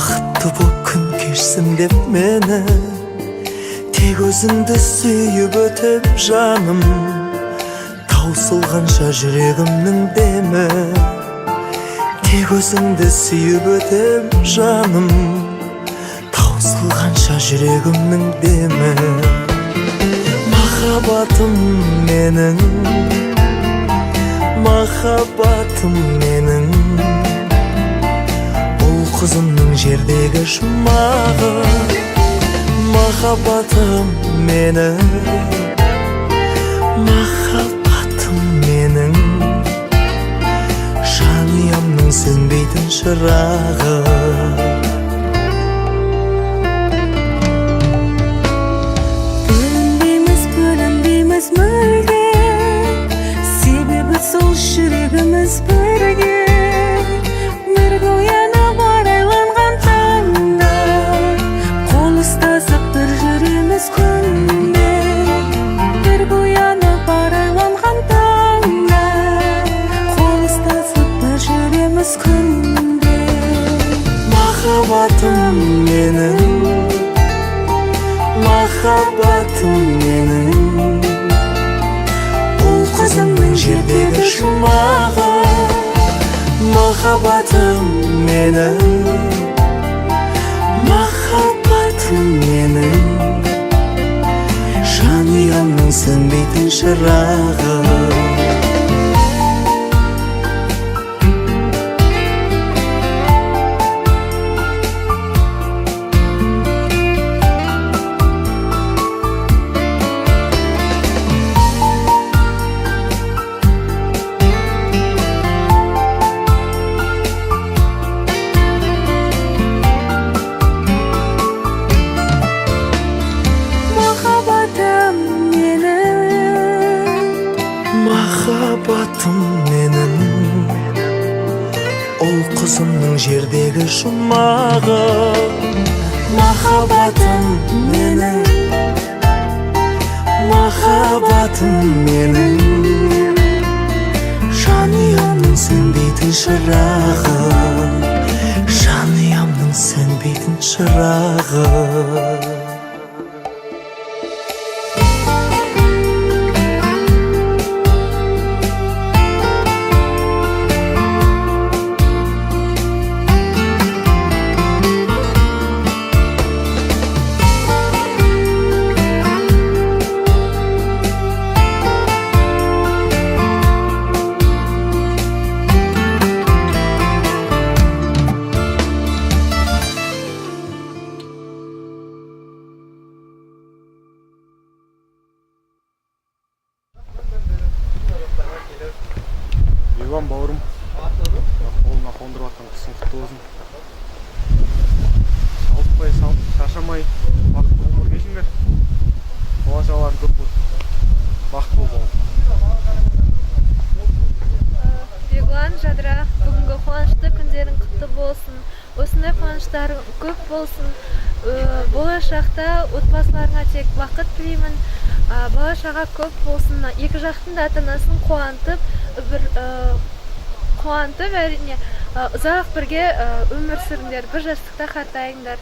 бақытты боп күн кешсін деп мені, тек өзіңді сүйіп өтіп жаным, таусылғанша жүрегімнің демі. Тек өзіңді сүйіп өтіп жаным, таусылғанша жүрегімнің демі. Махаббатым менің, махаббатым менің, ұл қызымның жердегі жұмағы. Махаббатым менің, махаббатым менің, жанұямның сөнбейтін шырағы. Бөлінбейміз мүлде, себебі сол жүрегіміз бірге. Бірге оянып арайланған таңда, қол ұстасып бір жүреміз күнде. Бірге оянып арайланған таңда, қол ұстасып бір жүреміз күнде. Махаббатым менің, махаббатым менің, ұл қызымның жердегі жұмағы. Махаббатым менің, махаббатым менің, жанұямның сөнбейтін шырағы. Махаббатым менің, ұл қызымның жердегі жұмағы. Махаббатым менің, махаббатым менің, жанұямның сөнбейтін шырағы. Жанұямның сөнбейтін шырағы. Иван бауырым, қолына қондырып атқан қысың құтты болсын. Шалықпай, шаршамай, бақытты ғұмыр кешіңдер. Болашағыларың көп болсын. Бақытты бол. Бегуан, Жадыра, бүгінгі қуанышты күндерің құтты болсын. Осындай қуаныштарың көп болсын. Болашақта отбасыларыңа тек бақыт тілеймін. Бала-шаға көп болсын. Екі жақтың да ата-анасын қуантып, әрине ұзақ бірге өмір сүріңдер, бір жастықта қартайыңдар.